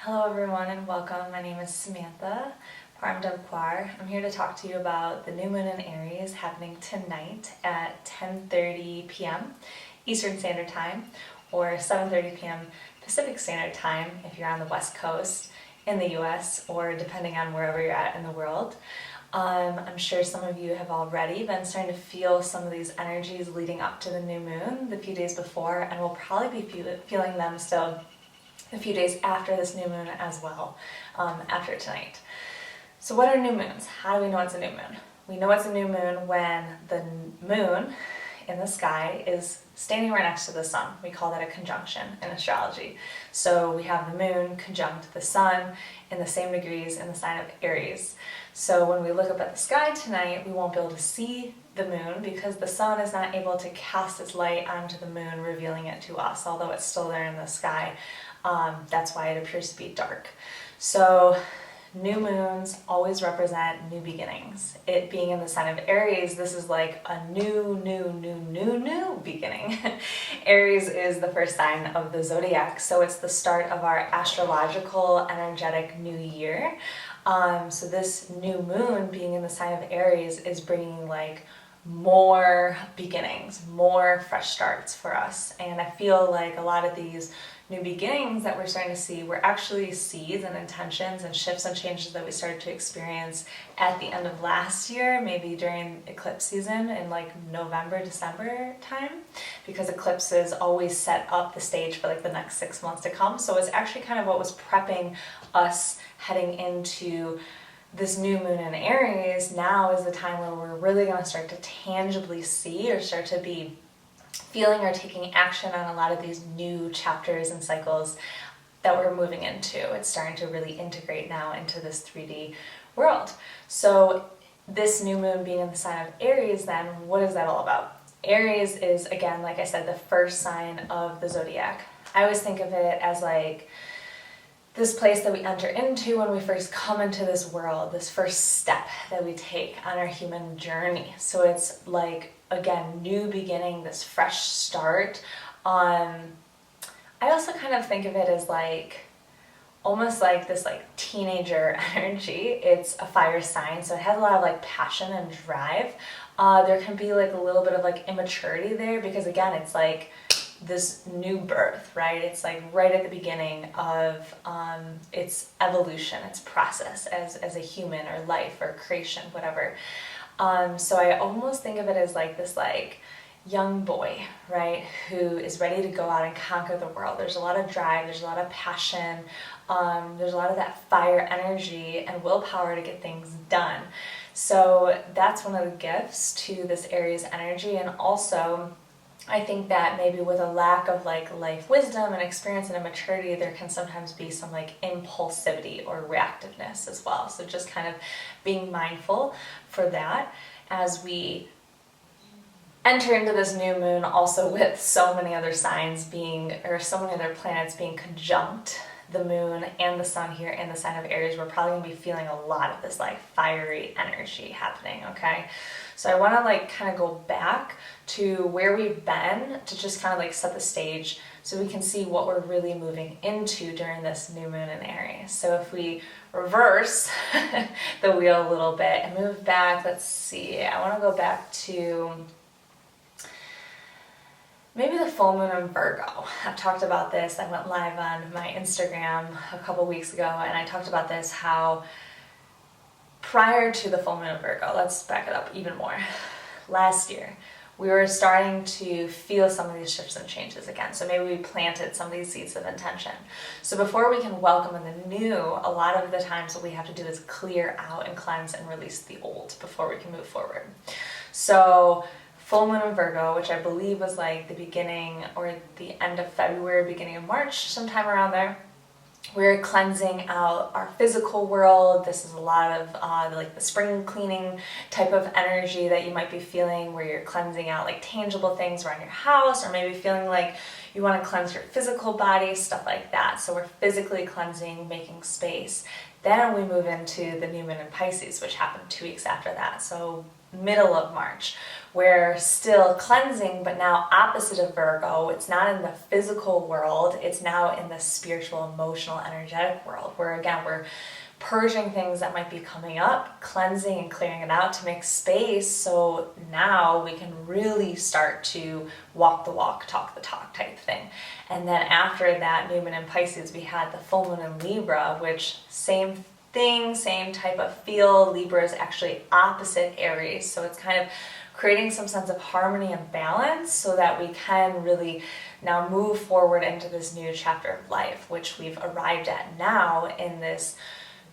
Hello everyone and welcome. My name is Samantha, Parm Devquar. I'm here to talk to you about the new moon in Aries happening tonight at 10:30 p.m. Eastern Standard Time or 7:30 p.m. Pacific Standard Time if you're on the West Coast in the US or depending on wherever you're at in the world. I'm sure some of you have already been starting to feel some of these energies leading up to the new moon the few days before, and will probably be feeling them still a few days after this new moon as well, after tonight. So what are new moons? How do we know it's a new moon? We know it's a new moon when the moon in the sky is standing right next to the sun. We call that a conjunction in astrology. So we have the moon conjunct the sun in the same degrees in the sign of Aries. So when we look up at the sky tonight, we won't be able to see the moon because the sun is not able to cast its light onto the moon, revealing it to us, although it's still there in the sky. That's why it appears to be dark. So new moons always represent new beginnings. It being in the sign of Aries, this is like a new beginning. Aries is the first sign of the zodiac, so it's the start of our astrological energetic new year. So this new moon being in the sign of Aries is bringing like more beginnings, more fresh starts for us. And I feel like a lot of these new beginnings that we're starting to see were actually seeds and intentions and shifts and changes that we started to experience at the end of last year, maybe during eclipse season in like November, December time, because eclipses always set up the stage for like the next 6 months to come. So it's actually kind of what was prepping us heading into this new moon in Aries. Now is the time where we're really going to start to tangibly see or start to be feeling or taking action on a lot of these new chapters and cycles that we're moving into. It's starting to really integrate now into this 3D world. So this new moon being in the sign of Aries, then what is that all about? Aries is, again, like I said, the first sign of the zodiac. I always think of it as like this place that we enter into when we first come into this world, this first step that we take on our human journey. So it's like, again, new beginning, this fresh start. I also kind of think of it as like almost like this like teenager energy. It's a fire sign, so it has a lot of like passion and drive. There can be like a little bit of like immaturity there because, again, it's like this new birth, right? It's like right at the beginning of its evolution, its process as a human or life or creation, whatever. So I almost think of it as like this like young boy, right, who is ready to go out and conquer the world. There's a lot of drive, there's a lot of passion, there's a lot of that fire energy and willpower to get things done. So that's one of the gifts to this Aries energy. And also, I think that maybe with a lack of like life wisdom and experience and immaturity, there can sometimes be some like impulsivity or reactiveness as well. So just kind of being mindful for that as we enter into this new moon, also with so many other signs being, or so many other planets being conjunct the moon and the sun here in the sign of Aries. We're probably gonna be feeling a lot of this like fiery energy happening, okay? So I wanna like kind of go back to where we've been to just kind of like set the stage so we can see what we're really moving into during this new moon in Aries. So if we reverse the wheel a little bit and move back, let's see, I wanna go back to maybe the full moon in Virgo. I've talked about this. I went live on my Instagram a couple weeks ago and I talked about this, how prior to the full moon in Virgo, let's back it up even more. Last year, we were starting to feel some of these shifts and changes again. So maybe we planted some of these seeds of intention. So before we can welcome in the new, a lot of the times what we have to do is clear out and cleanse and release the old before we can move forward. So full moon in Virgo, which I believe was like the beginning or the end of February, beginning of March, sometime around there. We're cleansing out our physical world. This is a lot of like the spring cleaning type of energy that you might be feeling, where you're cleansing out like tangible things around your house, or maybe feeling like you want to cleanse your physical body, stuff like that. So we're physically cleansing, making space. Then we move into the new moon in Pisces, which happened 2 weeks after that. So middle of March. We're still cleansing, but now opposite of Virgo. It's not in the physical world, it's now in the spiritual, emotional, energetic world, where again, we're purging things that might be coming up, cleansing and clearing it out to make space, so now we can really start to walk the walk, talk the talk type thing. And then after that new moon in Pisces, we had the full moon in Libra, which same thing, same type of feel. Libra is actually opposite Aries, so it's kind of creating some sense of harmony and balance so that we can really now move forward into this new chapter of life, which we've arrived at now in this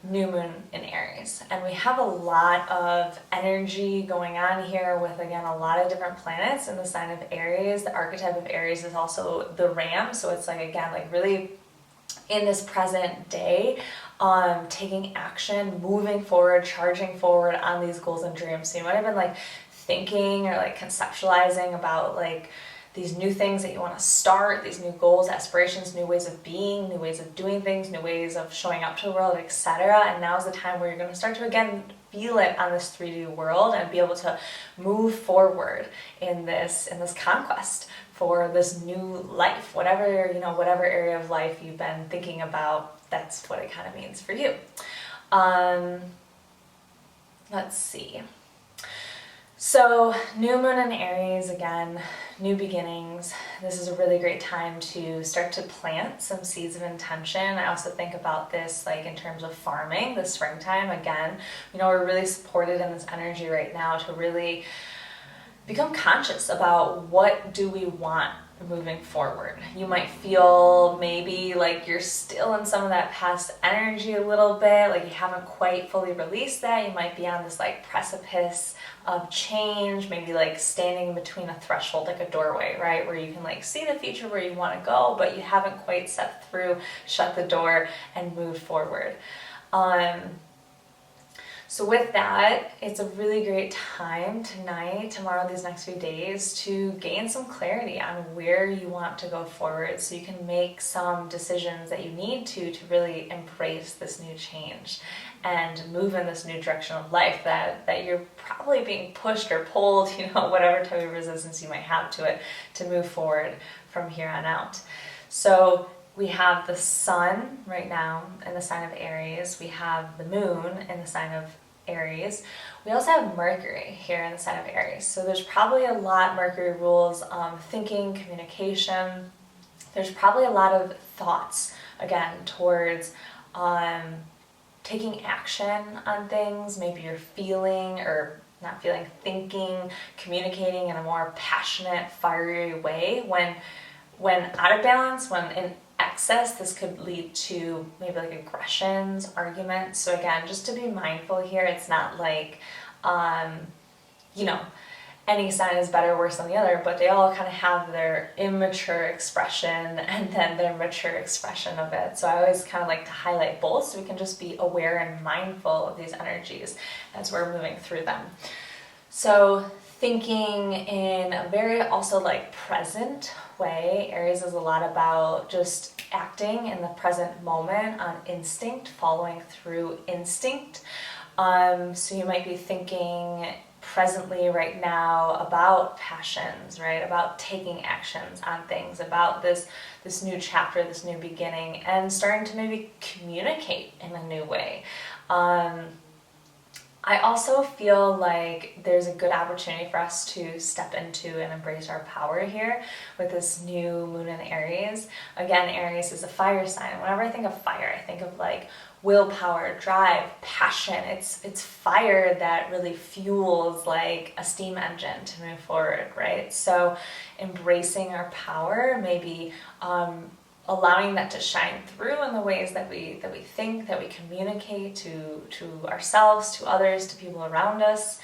new moon in Aries. And we have a lot of energy going on here with, again, a lot of different planets in the sign of Aries. The archetype of Aries is also the ram, so it's like, again, like really in this present day, taking action, moving forward, charging forward on these goals and dreams. So you might have been like thinking or like conceptualizing about like these new things that you want to start, these new goals, aspirations, new ways of being, new ways of doing things, new ways of showing up to the world, etc. And now's the time where you're going to start to again feel it on this 3D world and be able to move forward in this conquest for this new life, whatever, you know, whatever area of life you've been thinking about. That's what it kind of means for you. Let's see. So new moon in Aries, again, new beginnings. This is a really great time to start to plant some seeds of intention. I also think about this like in terms of farming, the springtime. Again, you know, we're really supported in this energy right now to really become conscious about what do we want moving forward. You might feel maybe like you're still in some of that past energy a little bit, like you haven't quite fully released that. You might be on this like precipice of change, maybe like standing between a threshold, like a doorway, right? Where you can like see the future where you want to go, but you haven't quite stepped through, shut the door, and moved forward. So with that, it's a really great time tonight, tomorrow, these next few days to gain some clarity on where you want to go forward so you can make some decisions that you need to really embrace this new change and move in this new direction of life that you're probably being pushed or pulled, you know, whatever type of resistance you might have to it, to move forward from here on out. So we have the sun right now in the sign of Aries. We have the moon in the sign of Aries. We also have Mercury here in the sign of Aries. So there's probably a lot, Mercury rules thinking, communication. There's probably a lot of thoughts, again, towards taking action on things. Maybe you're feeling or not feeling, thinking, communicating in a more passionate, fiery way. When out of balance, when in excess, this could lead to maybe like aggressions, arguments. So again, just to be mindful here, it's not like, you know, any sign is better or worse than the other, but they all kind of have their immature expression and then their mature expression of it. So I always kind of like to highlight both so we can just be aware and mindful of these energies as we're moving through them. So thinking in a very also like present way. Aries is a lot about just acting in the present moment on instinct, following through instinct. So you might be thinking presently right now about passions, right? About taking actions on things, about this new chapter, this new beginning, and starting to maybe communicate in a new way. I also feel like there's a good opportunity for us to step into and embrace our power here with this new moon in Aries. Again, Aries is a fire sign. Whenever I think of fire, I think of like willpower, drive, passion. It's fire that really fuels like a steam engine to move forward, right? So embracing our power, maybe allowing that to shine through in the ways that we think, that we communicate to ourselves, to others, to people around us.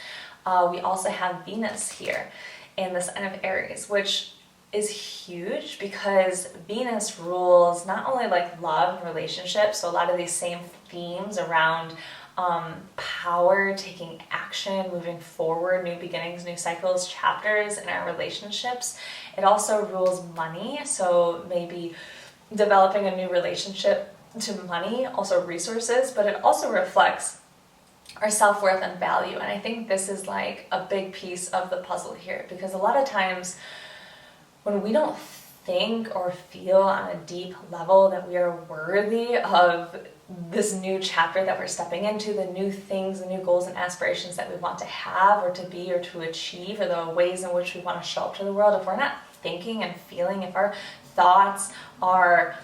We also have Venus here in the sign of Aries, which is huge because Venus rules not only like love and relationships, so a lot of these same themes around power, taking action, moving forward, new beginnings, new cycles, chapters in our relationships. It also rules money, so maybe developing a new relationship to money, also resources, but it also reflects our self-worth and value. And I think this is like a big piece of the puzzle here, because a lot of times when we don't think or feel on a deep level that we are worthy of this new chapter that we're stepping into, the new things, the new goals and aspirations that we want to have or to be or to achieve, or the ways in which we want to show up to the world, if we're not thinking and feeling, if our thoughts, our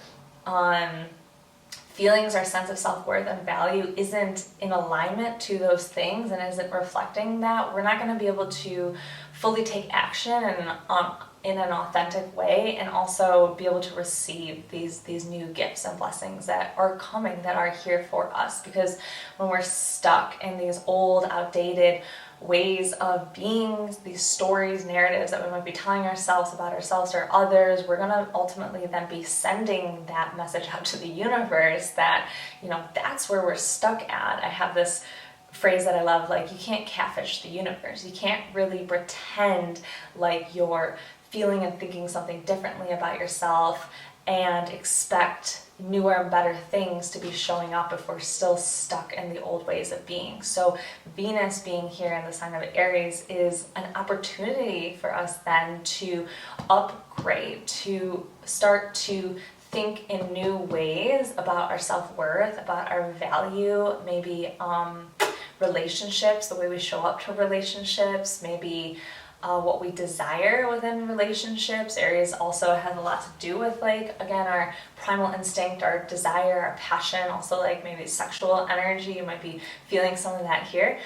feelings, our sense of self-worth and value isn't in alignment to those things and isn't reflecting that, we're not going to be able to fully take action in an authentic way, and also be able to receive these new gifts and blessings that are coming, that are here for us. Because when we're stuck in these old, outdated ways of being, these stories, narratives that we might be telling ourselves about ourselves or others, we're going to ultimately then be sending that message out to the universe that, you know, that's where we're stuck at. I have this phrase that I love, like, you can't catfish the universe. You can't really pretend like you're feeling and thinking something differently about yourself and expect newer and better things to be showing up if we're still stuck in the old ways of being. So Venus being here in the sign of Aries is an opportunity for us then to upgrade, to start to think in new ways about our self-worth, about our value, maybe relationships, the way we show up to relationships, maybe what we desire within relationships. Aries also has a lot to do with, like, again, our primal instinct, our desire, our passion, also like maybe sexual energy. You might be feeling some of that here.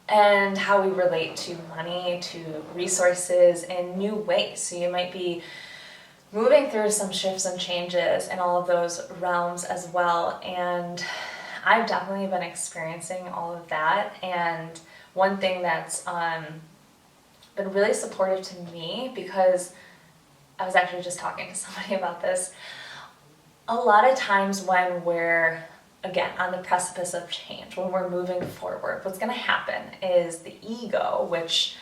And how we relate to money, to resources in new ways. So you might be moving through some shifts and changes in all of those realms as well. And I've definitely been experiencing all of that. And one thing that's been really supportive to me, because I was actually just talking to somebody about this, a lot of times when we're, again, on the precipice of change, when we're moving forward, what's going to happen is the ego, which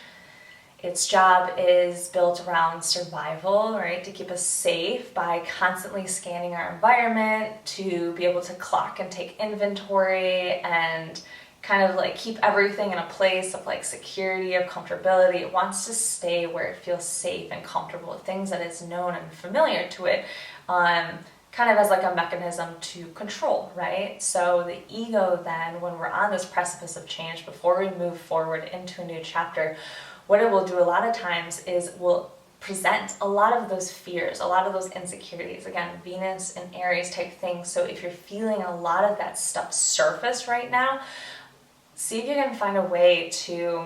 its job is built around survival, right? To keep us safe by constantly scanning our environment, to be able to clock and take inventory and kind of like keep everything in a place of like security, of comfortability. It wants to stay where it feels safe and comfortable, things that is known and familiar to it, kind of as like a mechanism to control, right? So the ego then, when we're on this precipice of change, before we move forward into a new chapter, what it will do a lot of times is will present a lot of those fears, a lot of those insecurities. Again, Venus and Aries type things. So if you're feeling a lot of that stuff surface right now, see if you can find a way to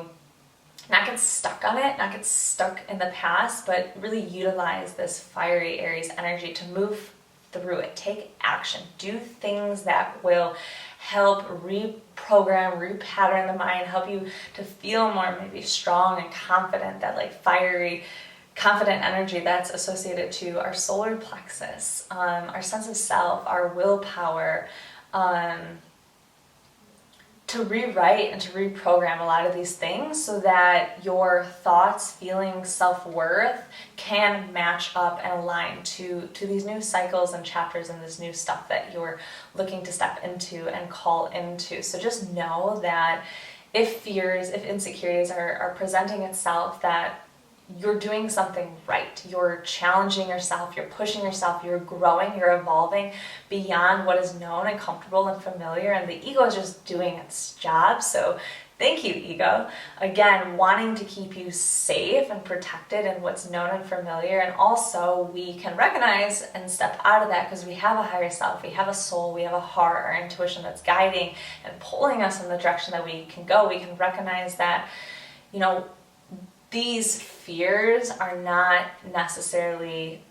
not get stuck on it, not get stuck in the past, but really utilize this fiery Aries energy to move through it. Take action. Do things that will help reprogram, repattern the mind, help you to feel more maybe strong and confident. That like fiery, confident energy that's associated to our solar plexus, our sense of self, our willpower, to rewrite and to reprogram a lot of these things so that your thoughts, feelings, self-worth can match up and align to these new cycles and chapters and this new stuff that you're looking to step into and call into. So just know that if fears, if insecurities are presenting itself, that you're doing something right. You're challenging yourself, you're pushing yourself, you're growing, you're evolving beyond what is known and comfortable and familiar, and the ego is just doing its job. So thank you, ego. Again, wanting to keep you safe and protected in what's known and familiar, and also we can recognize and step out of that because we have a higher self, we have a soul, we have a heart, our intuition that's guiding and pulling us in the direction that we can go. We can recognize that, you know, these fears are not necessarily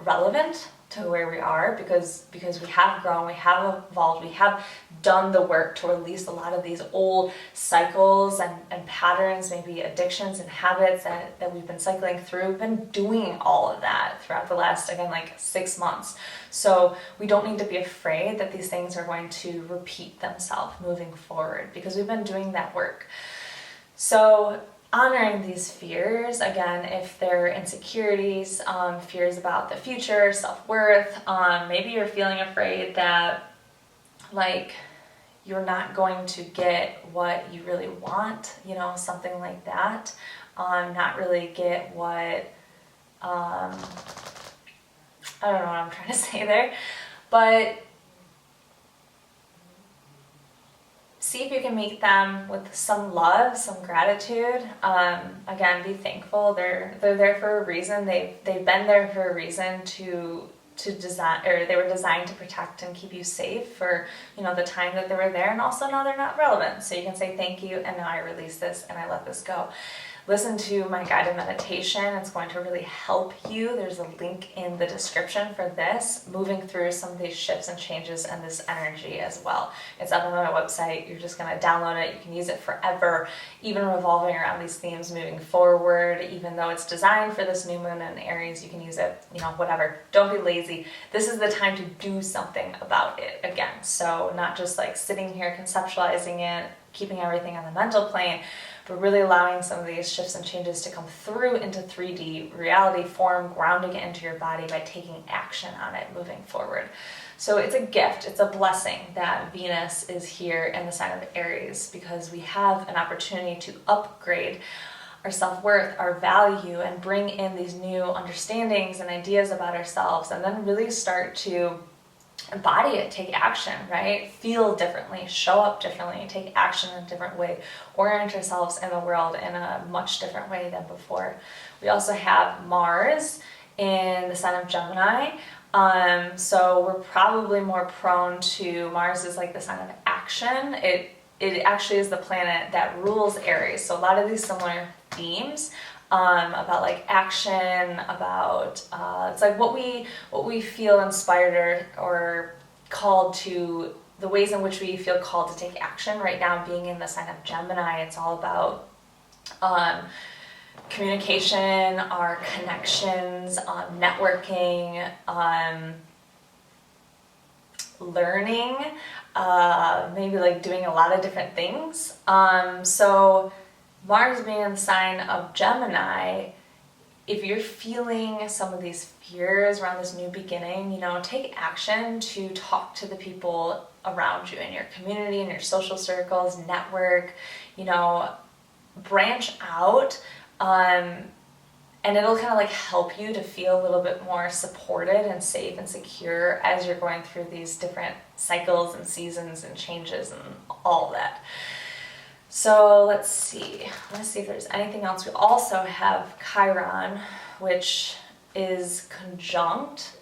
relevant to where we are because we have grown, we have evolved, we have done the work to release a lot of these old cycles and patterns, maybe addictions and habits that we've been cycling through. We've been doing all of that throughout the last, again, like 6 months. So we don't need to be afraid that these things are going to repeat themselves moving forward because we've been doing that work. So honoring these fears, again, if they're insecurities, fears about the future, self-worth, maybe you're feeling afraid that, like, you're not going to get what you really want, you know, something like that. Not really get what, I don't know what I'm trying to say there, but see if you can meet them with some love, some gratitude. Again, be thankful. They're there for a reason. They've been there for a reason to design, or they were designed to protect and keep you safe for, you know, the time that they were there. And also now they're not relevant. So you can say thank you, and now I release this and I let this go. Listen to my guided meditation. It's going to really help you. There's a link in the description for this, moving through some of these shifts and changes and this energy as well. It's up on my website. You're just going to download it. You can use it forever, even revolving around these themes moving forward. Even though it's designed for this new moon in Aries, you can use it, you know, whatever. Don't be lazy. This is the time to do something about it again. So not just like sitting here conceptualizing it, keeping everything on the mental plane, but really allowing some of these shifts and changes to come through into 3D reality form, grounding it into your body by taking action on it moving forward. So it's a gift, it's a blessing that Venus is here in the sign of Aries, because we have an opportunity to upgrade our self-worth, our value, and bring in these new understandings and ideas about ourselves, and then really start to embody it, take action, right? Feel differently, show up differently, take action in a different way, orient ourselves in the world in a much different way than before. We also have Mars in the sign of Gemini. So we're probably more prone to, Mars is like the sign of action. It actually is the planet that rules Aries. So a lot of these similar themes about like action, about it's like what we feel inspired or called to, the ways in which we feel called to take action. Right now, being in the sign of Gemini, it's all about communication, our connections, networking, learning, maybe like doing a lot of different things. So Mars being in the sign of Gemini, if you're feeling some of these fears around this new beginning, you know, take action to talk to the people around you in your community, in your social circles, network, you know, branch out, and it'll kind of like help you to feel a little bit more supported and safe and secure as you're going through these different cycles and seasons and changes and all that. So let's see. Let's see if there's anything else. We also have Chiron, which is conjunct.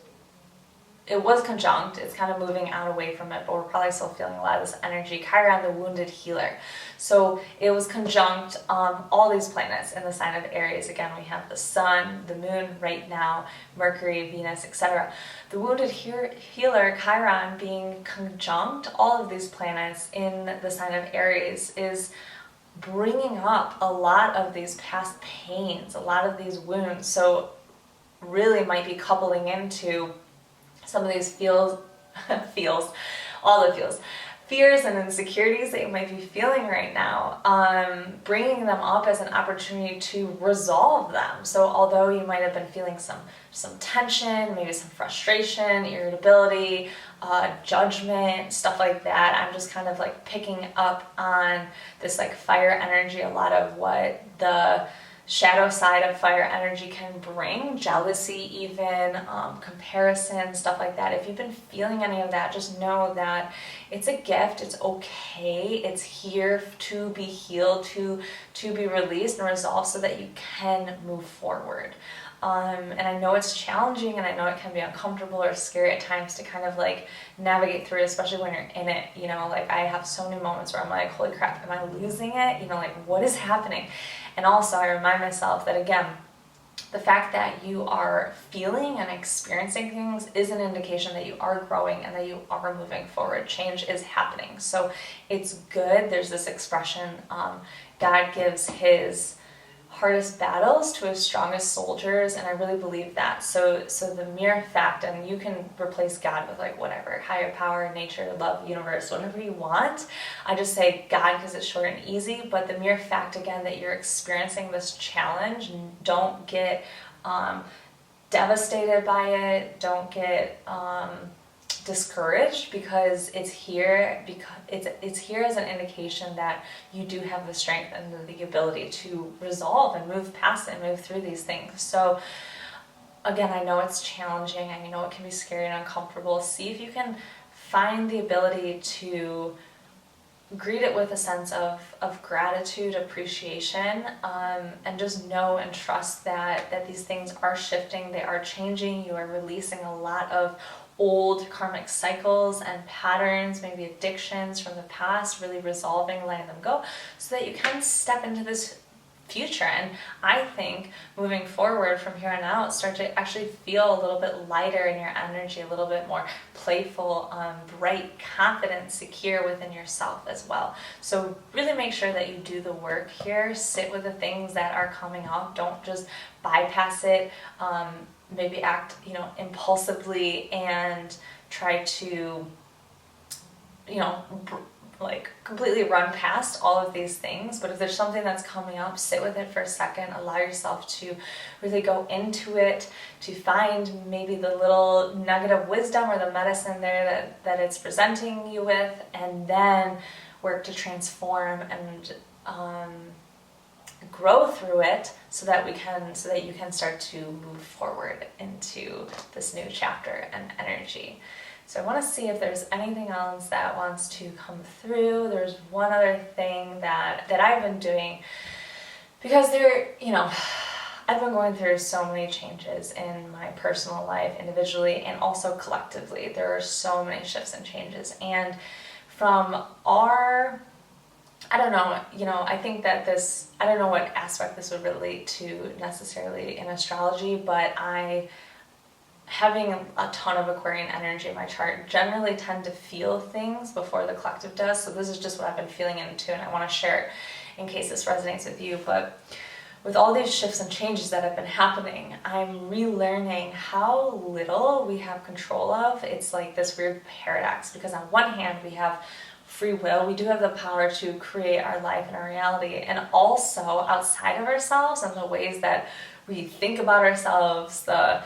It was conjunct. It's kind of moving out away from it, but we're probably still feeling a lot of this energy. Chiron, the wounded healer. So it was conjunct all these planets in the sign of Aries. Again, we have the Sun, the Moon right now, Mercury, Venus, etc. The wounded healer, Chiron, being conjunct all of these planets in the sign of Aries is bringing up a lot of these past pains, a lot of these wounds. So really might be coupling into some of these fears and insecurities that you might be feeling right now, bringing them up as an opportunity to resolve them. So although you might have been feeling some tension, maybe some frustration, irritability, judgment, stuff like that, I'm just kind of like picking up on this like fire energy, a lot of what the shadow side of fire energy can bring, jealousy even, comparison, stuff like that. If you've been feeling any of that, just know that it's a gift, it's okay, it's here to be healed, to be released and resolved so that you can move forward. And I know it's challenging, and I know it can be uncomfortable or scary at times to kind of like navigate through, especially when you're in it, you know, like I have so many moments where I'm like, holy crap, am I losing it? You know, like what is happening? And also I remind myself that again, the fact that you are feeling and experiencing things is an indication that you are growing and that you are moving forward. Change is happening. So it's good. There's this expression, God gives his hardest battles to his strongest soldiers, and I really believe that. So the mere fact, and you can replace God with like whatever, higher power, nature, love, universe, whatever you want. I just say God because it's short and easy, but the mere fact again that you're experiencing this challenge, don't get devastated by it, don't get discouraged, because it's here as an indication that you do have the strength and the ability to resolve and move past it and move through these things. So again, I know it's challenging, I know it can be scary and uncomfortable. See if you can find the ability to greet it with a sense of gratitude, appreciation, and just know and trust that these things are shifting, they are changing. You are releasing a lot of old karmic cycles and patterns, maybe addictions from the past, really resolving, letting them go, so that you can step into this future. And I think moving forward from here on out, start to actually feel a little bit lighter in your energy, a little bit more playful, bright, confident, secure within yourself as well. So really make sure that you do the work here. Sit with the things that are coming up. Don't just bypass it. Maybe act, impulsively and try to, like completely run past all of these things. But if there's something that's coming up, sit with it for a second, allow yourself to really go into it, to find maybe the little nugget of wisdom or the medicine there that it's presenting you with, and then work to transform and grow through it, so that you can start to move forward into this new chapter and energy. So I want to see if there's anything else that wants to come through. There's one other thing that I've been doing, because I've been going through so many changes in my personal life, individually and also collectively. There are so many shifts and changes. And from I think that I don't know what aspect this would relate to necessarily in astrology, but having a ton of Aquarian energy in my chart, generally tend to feel things before the collective does. So this is just what I've been feeling into, and I want to share it in case this resonates with you. But with all these shifts and changes that have been happening, I'm relearning how little we have control of. It's like this weird paradox, because on one hand we have free will, we do have the power to create our life and our reality, and also outside of ourselves and the ways that we think about ourselves, the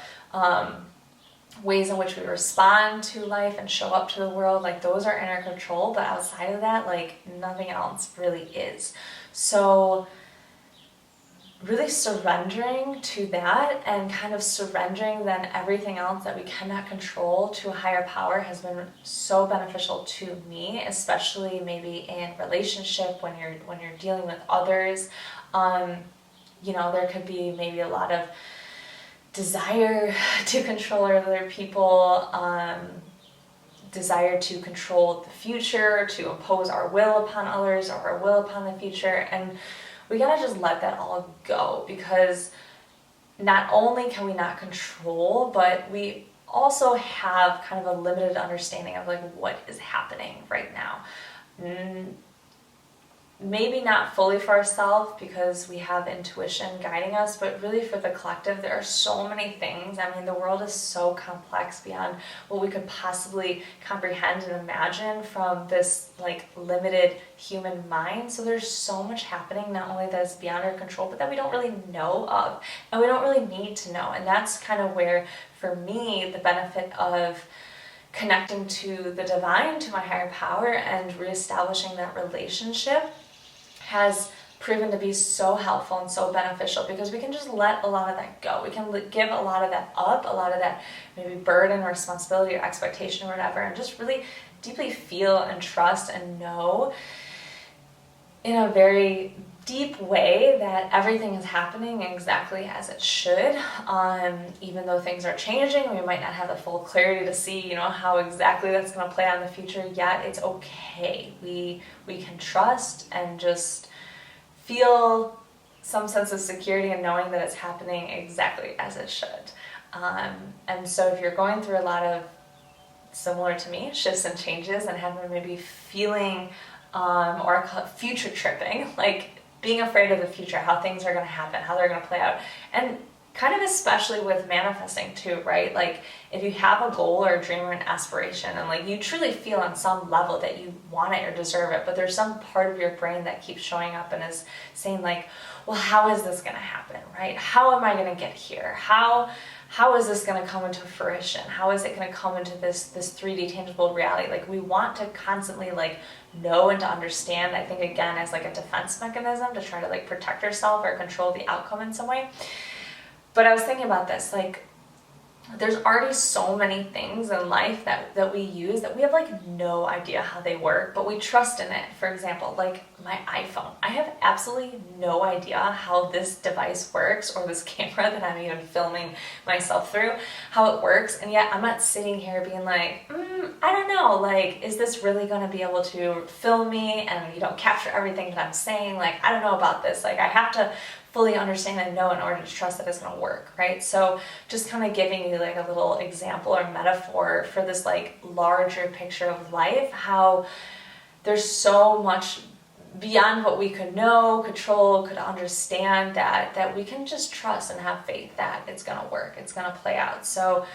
ways in which we respond to life and show up to the world, like those are in our control. But outside of that, like nothing else really is. So really surrendering to that, and kind of surrendering then everything else that we cannot control to a higher power, has been so beneficial to me, especially maybe in relationship, when you're dealing with others. There could be maybe a lot of desire to control other people, desire to control the future, to impose our will upon others or our will upon the future. And we gotta just let that all go, because not only can we not control, but we also have kind of a limited understanding of like what is happening right now. Maybe not fully for ourselves, because we have intuition guiding us, but really for the collective, there are so many things. I mean, the world is so complex beyond what we could possibly comprehend and imagine from this like limited human mind. So there's so much happening, not only that's beyond our control, but that we don't really know of, and we don't really need to know. And that's kind of where, for me, the benefit of connecting to the divine, to my higher power, and reestablishing that relationship has proven to be so helpful and so beneficial, because we can just let a lot of that go. We can give a lot of that up, a lot of that maybe burden or responsibility or expectation or whatever, and just really deeply feel and trust and know in a very deep way that everything is happening exactly as it should. Even though things are changing, we might not have the full clarity to see, how exactly that's going to play out in the future yet. It's okay. We can trust and just feel some sense of security in knowing that it's happening exactly as it should. And so if you're going through a lot of, similar to me, shifts and changes, and have been maybe feeling or future tripping, like being afraid of the future, how things are going to happen, how they're going to play out, and kind of especially with manifesting too, right? Like if you have a goal or a dream or an aspiration, and like you truly feel on some level that you want it or deserve it, but there's some part of your brain that keeps showing up and is saying like, well, how is this going to happen, right? How am I going to get here? How how is this going to come into fruition? How is it going to come into this 3D tangible reality? Like, we want to constantly like know and to understand, I think, again, as like a defense mechanism to try to like protect yourself or control the outcome in some way. But I was thinking about this, like, there's already so many things in life that we use that we have like no idea how they work, but we trust in it. For example, like my iPhone. I have absolutely no idea how this device works, or this camera that I'm even filming myself through, how it works. And yet I'm not sitting here being like, I don't know, like, is this really going to be able to film me and, you know, capture everything that I'm saying? Like, I don't know about this. Like, I have to fully understand and know in order to trust that it's going to work, right? So just kind of giving you like a little example or metaphor for this like larger picture of life, how there's so much beyond what we could know, control, could understand, that we can just trust and have faith that it's going to work, it's going to play out. So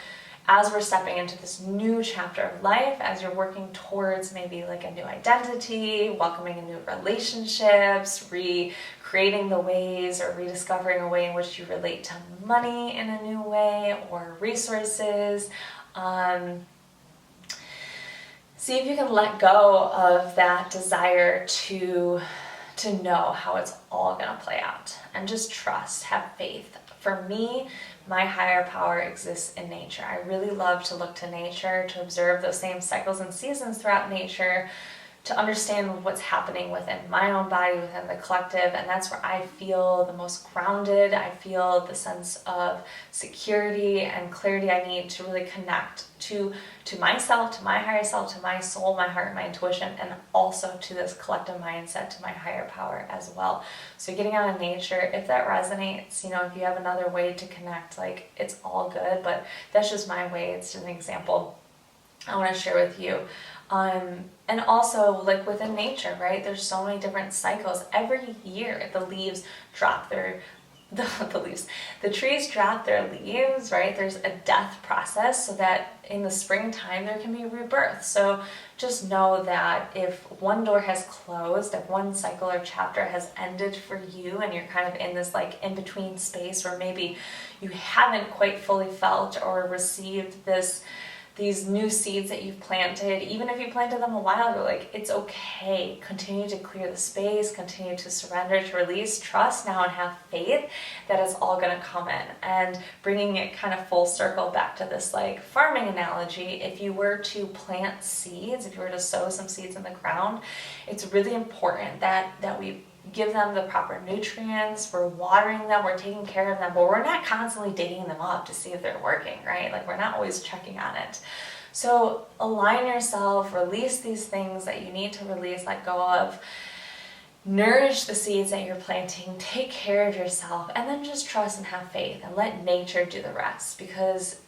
as we're stepping into this new chapter of life, as you're working towards maybe like a new identity, welcoming a new relationships, recreating the ways or rediscovering a way in which you relate to money in a new way, or resources, see if you can let go of that desire to know how it's all going to play out, and just trust, have faith. For me, my higher power exists in nature. I really love to look to nature, to observe those same cycles and seasons throughout nature, to understand what's happening within my own body, within the collective, and that's where I feel the most grounded. I feel the sense of security and clarity I need to really connect to myself, to my higher self, to my soul, my heart, my intuition, and also to this collective mindset, to my higher power as well. So getting out in nature, if that resonates, you know, if you have another way to connect, like, it's all good, but that's just my way. It's an example I want to share with you. And also, like, within nature, right, there's so many different cycles. Every year the leaves drop the trees drop their leaves, right? There's a death process, so that in the springtime there can be rebirth. So just know that if one door has closed, if one cycle or chapter has ended for you, and you're kind of in this like in-between space where maybe you haven't quite fully felt or received these new seeds that you've planted, even if you planted them a while ago, like, it's okay. Continue to clear the space, continue to surrender, to release, trust now, and have faith that it's all going to come in. And bringing it kind of full circle back to this like farming analogy, if you were to plant seeds, if you were to sow some seeds in the ground, it's really important that we give them the proper nutrients, we're watering them, we're taking care of them, but we're not constantly digging them up to see if they're working, right? Like, we're not always checking on it. So align yourself, release these things that you need to release, let go of, nourish the seeds that you're planting, take care of yourself, and then just trust and have faith and let nature do the rest, because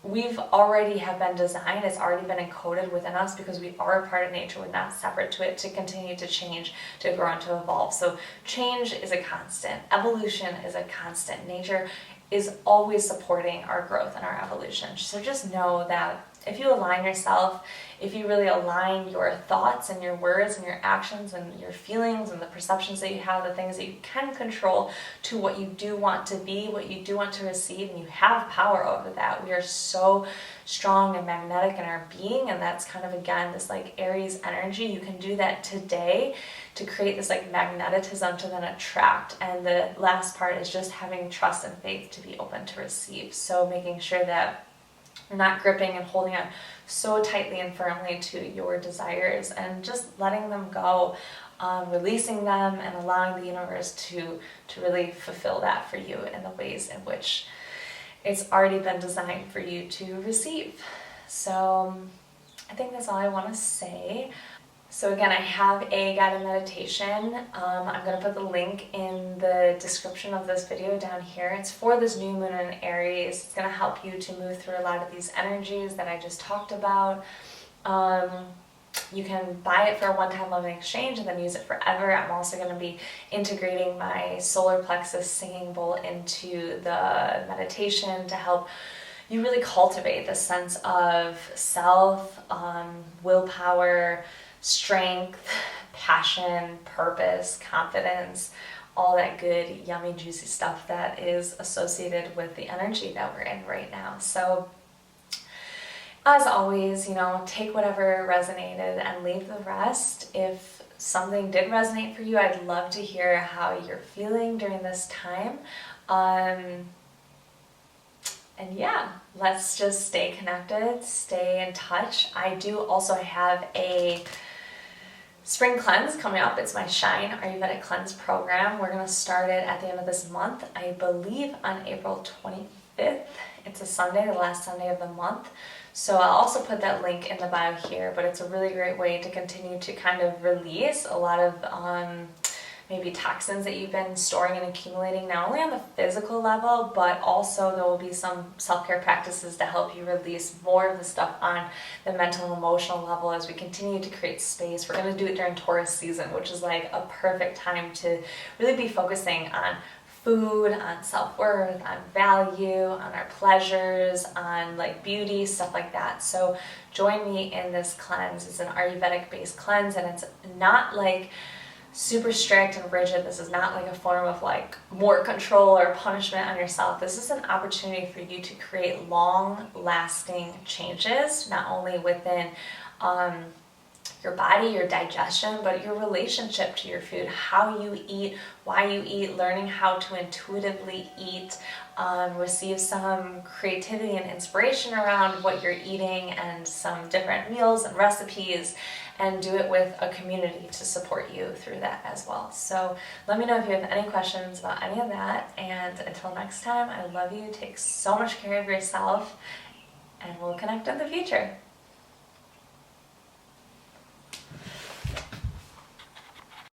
we've already have been designed, it's already been encoded within us, because we are a part of nature, we're not separate to it, to continue to change, to grow, and to evolve. So change is a constant, evolution is a constant. Nature is always supporting our growth and our evolution. So just know that if you align yourself, if you really align your thoughts and your words and your actions and your feelings and the perceptions that you have, the things that you can control, to what you do want to be, what you do want to receive, and you have power over that. We are so strong and magnetic in our being, and that's kind of, again, this like Aries energy. You can do that today to create this like magnetism to then attract. And the last part is just having trust and faith to be open to receive. So making sure that you're not gripping and holding on so tightly and firmly to your desires, and just letting them go, releasing them, and allowing the universe to really fulfill that for you in the ways in which it's already been designed for you to receive. So I think that's all I want to say. So again, I have a guided meditation. I'm going to put the link in the description of this video down here. It's for this new moon in Aries. It's going to help you to move through a lot of these energies that I just talked about. You can buy it for a one-time love and exchange and then use it forever. I'm also going to be integrating my solar plexus singing bowl into the meditation to help you really cultivate the sense of self, willpower, strength, passion, purpose, confidence, all that good, yummy, juicy stuff that is associated with the energy that we're in right now. So as always, take whatever resonated and leave the rest. If something did resonate for you, I'd love to hear how you're feeling during this time. And yeah, let's just stay connected, stay in touch. I do also have a spring cleanse coming up. It's my Shine Ayurvedic Cleanse program. We're going to start it at the end of this month, I believe on April 25th. It's a Sunday, the last Sunday of the month. So I'll also put that link in the bio here, but it's a really great way to continue to kind of release a lot of maybe toxins that you've been storing and accumulating, not only on the physical level, but also there will be some self-care practices to help you release more of the stuff on the mental and emotional level as we continue to create space. We're going to do it during Taurus season, which is like a perfect time to really be focusing on food, on self-worth, on value, on our pleasures, on like beauty, stuff like that. So join me in this cleanse. It's an Ayurvedic based cleanse, and it's not like super strict and rigid. This is not like a form of like more control or punishment on yourself. This is an opportunity for you to create long lasting changes, not only within your body, your digestion, but your relationship to your food, how you eat, why you eat, learning how to intuitively eat, receive some creativity and inspiration around what you're eating and some different meals and recipes, and do it with a community to support you through that as well. So let me know if you have any questions about any of that, and until next time, I love you, take so much care of yourself, and we'll connect in the future.